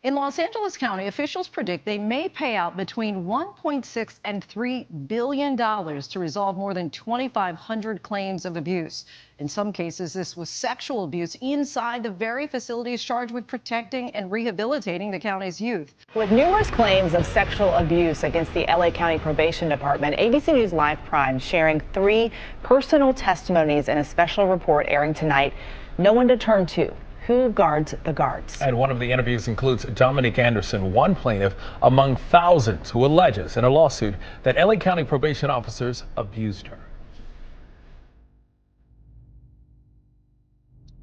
In Los Angeles County, officials predict they may pay out between $1.6 and $3 billion to resolve more than 2,500 claims of abuse. In some cases, this was sexual abuse inside the very facilities charged with protecting and rehabilitating the county's youth. With numerous claims of sexual abuse against the LA County Probation Department, ABC News Live Prime sharing 3 personal testimonies in a special report airing tonight. No one to turn to. Who guards the guards? And one of the interviews includes Dominique Anderson, one plaintiff among thousands who alleges in a lawsuit that LA County probation officers abused her.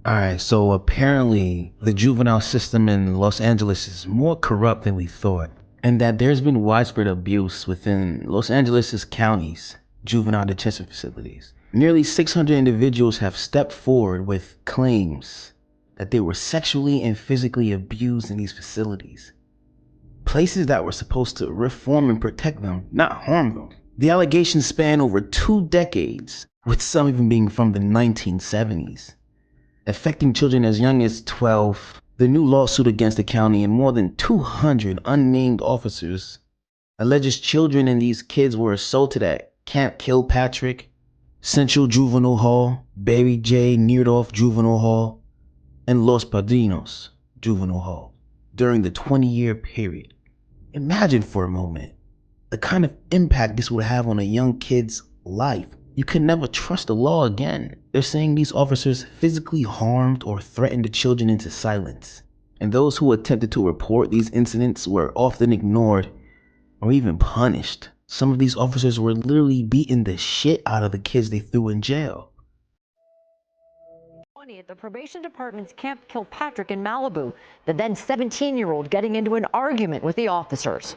All right, so apparently the juvenile system in Los Angeles is more corrupt than we thought, and that there's been widespread abuse within Los Angeles' county's juvenile detention facilities. Nearly 600 individuals have stepped forward with claims that they were sexually and physically abused in these facilities. Places that were supposed to reform and protect them, not harm them. The allegations span over 2 decades, with some even being from the 1970s. Affecting children as young as 12, the new lawsuit against the county and more than 200 unnamed officers alleges children and these kids were assaulted at Camp Kilpatrick, Central Juvenile Hall, Barry J. Nidorf Juvenile Hall, and Los Padrinos Juvenile Hall during the 20-year period. Imagine for a moment the kind of impact this would have on a young kid's life. You can never trust the law again. They're saying these officers physically harmed or threatened the children into silence. And those who attempted to report these incidents were often ignored or even punished. Some of these officers were literally beating the shit out of the kids they threw in jail. At the probation department's Camp Kilpatrick in Malibu, the then 17-year-old getting into an argument with the officers.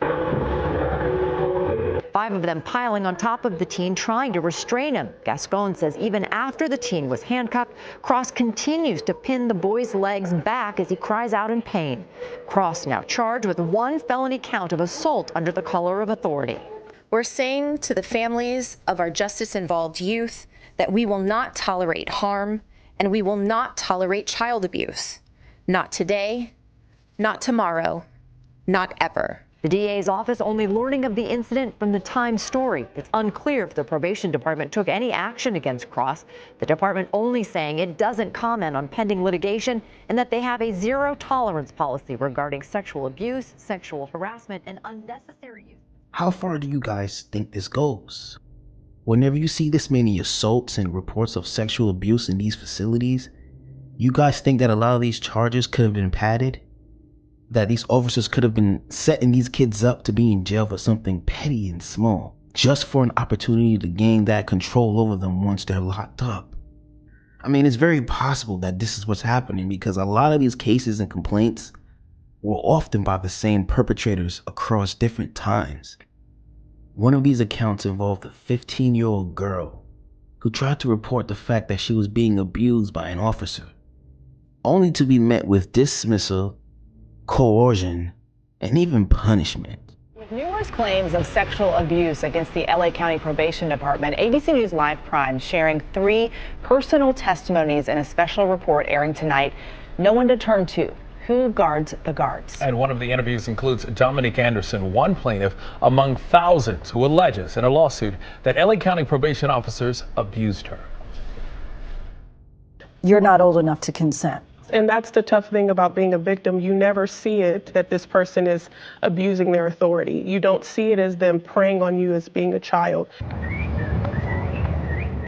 5 of them piling on top of the teen, trying to restrain him. Gascon says even after the teen was handcuffed, Cross continues to pin the boy's legs back as he cries out in pain. Cross now charged with 1 felony count of assault under the color of authority. We're saying to the families of our justice-involved youth that we will not tolerate harm and we will not tolerate child abuse. Not today, not tomorrow, not ever. The DA's office only learning of the incident from the Times story. It's unclear if the probation department took any action against Cross. The department only saying it doesn't comment on pending litigation and that they have a zero-tolerance policy regarding sexual abuse, sexual harassment, and unnecessary use. How far do you guys think this goes? Whenever you see this many assaults and reports of sexual abuse in these facilities, you guys think that a lot of these charges could have been padded? That these officers could have been setting these kids up to be in jail for something petty and small, just for an opportunity to gain that control over them once they're locked up? I mean, it's very possible that this is what's happening because a lot of these cases and complaints were often by the same perpetrators across different times. One of these accounts involved a 15-year-old girl who tried to report the fact that she was being abused by an officer, only to be met with dismissal, coercion, and even punishment. With numerous claims of sexual abuse against the LA County Probation Department, ABC News Live Prime sharing 3 personal testimonies in a special report airing tonight. No one to turn to. Who guards the guards? And one of the interviews includes Dominique Anderson, one plaintiff among thousands who alleges in a lawsuit that LA County probation officers abused her. You're not old enough to consent. And that's the tough thing about being a victim. You never see it that this person is abusing their authority. You don't see it as them preying on you as being a child.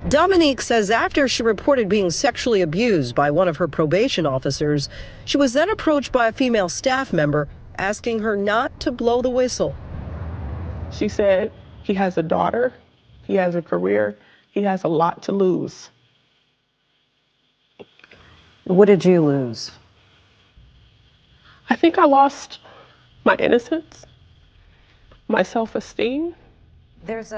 Dominique says after she reported being sexually abused by one of her probation officers, she was then approached by a female staff member asking her not to blow the whistle. She said, he has a daughter, he has a career, he has a lot to lose. What did you lose? I think I lost my innocence, my self-esteem. There's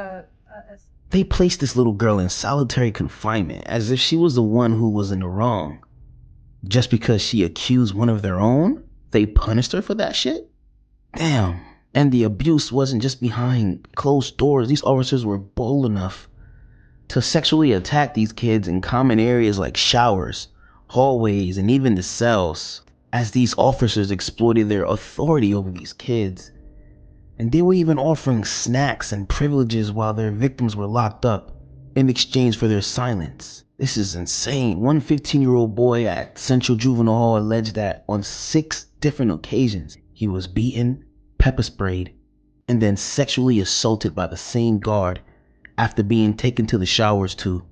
They placed this little girl in solitary confinement as if she was the one who was in the wrong. Just because she accused one of their own, they punished her for that shit? Damn. And the abuse wasn't just behind closed doors. These officers were bold enough to sexually attack these kids in common areas like showers, hallways, and even the cells. as these officers exploited their authority over these kids. And they were even offering snacks and privileges while their victims were locked up in exchange for their silence. This is insane. One 15-year-old boy at Central Juvenile Hall alleged that on 6 different occasions, he was beaten, pepper sprayed, and then sexually assaulted by the same guard after being taken to the showers to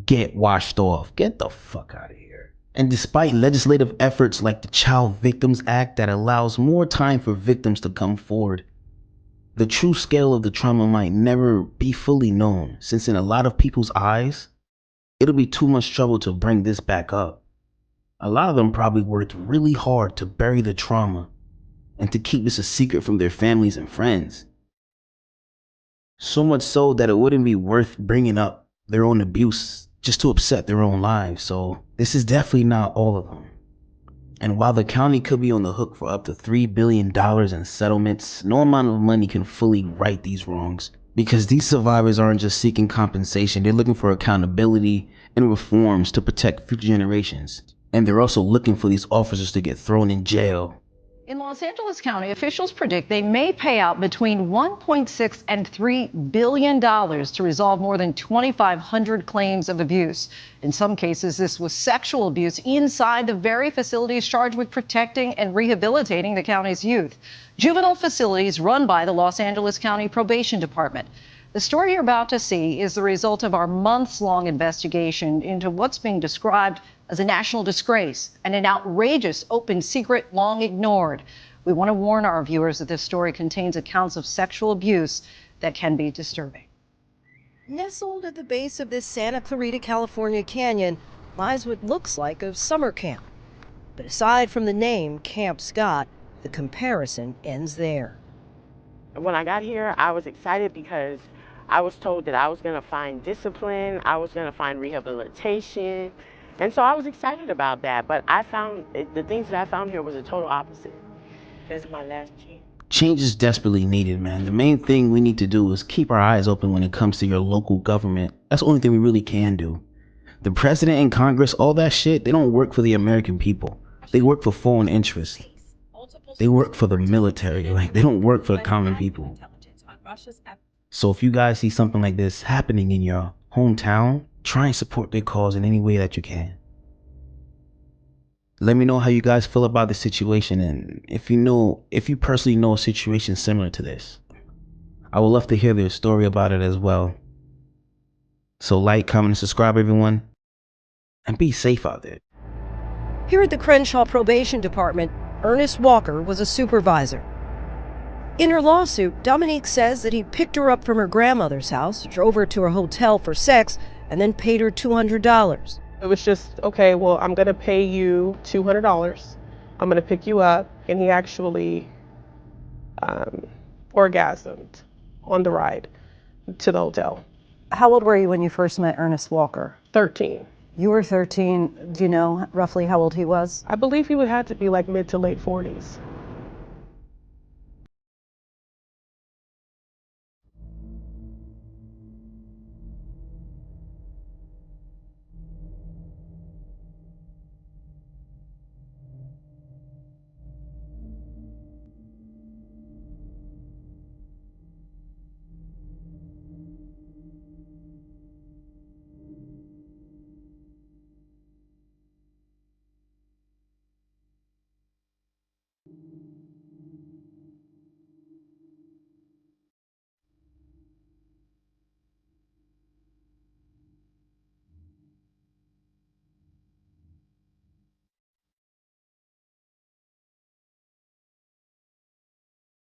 get washed off. Get the fuck out of here. And despite legislative efforts like the Child Victims Act that allows more time for victims to come forward, the true scale of the trauma might never be fully known, since in a lot of people's eyes, it'll be too much trouble to bring this back up. A lot of them probably worked really hard to bury the trauma and to keep this a secret from their families and friends. So much so that it wouldn't be worth bringing up their own abuse just to upset their own lives. So this is definitely not all of them. And while the county could be on the hook for up to $3 billion in settlements, no amount of money can fully right these wrongs, because these survivors aren't just seeking compensation, they're looking for accountability and reforms to protect future generations. And they're also looking for these officers to get thrown in jail. In Los Angeles County, officials predict they may pay out between $1.6 and $3 billion to resolve more than 2,500 claims of abuse. In some cases, this was sexual abuse inside the very facilities charged with protecting and rehabilitating the county's youth. Juvenile facilities run by the Los Angeles County Probation Department. The story you're about to see is the result of our months-long investigation into what's being described as a national disgrace and an outrageous open secret long ignored. We want to warn our viewers that this story contains accounts of sexual abuse that can be disturbing. Nestled at the base of this Santa Clarita, California canyon lies what looks like a summer camp. But aside from the name, Camp Scott, the comparison ends there. When I got here, I was excited because I was told that I was going to find discipline, I was going to find rehabilitation, and so I was excited about that. But I found the things that I found here was a total opposite. This is my last chance. Change is desperately needed, man. The main thing we need to do is keep our eyes open when it comes to your local government. That's the only thing we really can do. The president and Congress, all that shit, they don't work for the American people. They work for foreign interests. They work for the military. Like, they don't work for the common people. So if you guys see something like this happening in your hometown, try and support their cause in any way that you can. Let me know how you guys feel about the situation, and if you personally know a situation similar to this. I would love to hear their story about it as well. So like, comment, and subscribe, everyone, and be safe out there. Here at the Crenshaw Probation Department, Ernest Walker was a supervisor. In her lawsuit, Dominique says that he picked her up from her grandmother's house, drove her to her hotel for sex, and then paid her $200. It was just, okay, well, I'm going to pay you $200. I'm going to pick you up. And he actually orgasmed on the ride to the hotel. How old were you when you first met Ernest Walker? 13. You were 13. Do you know roughly how old he was? I believe he would have to be like mid to late 40s.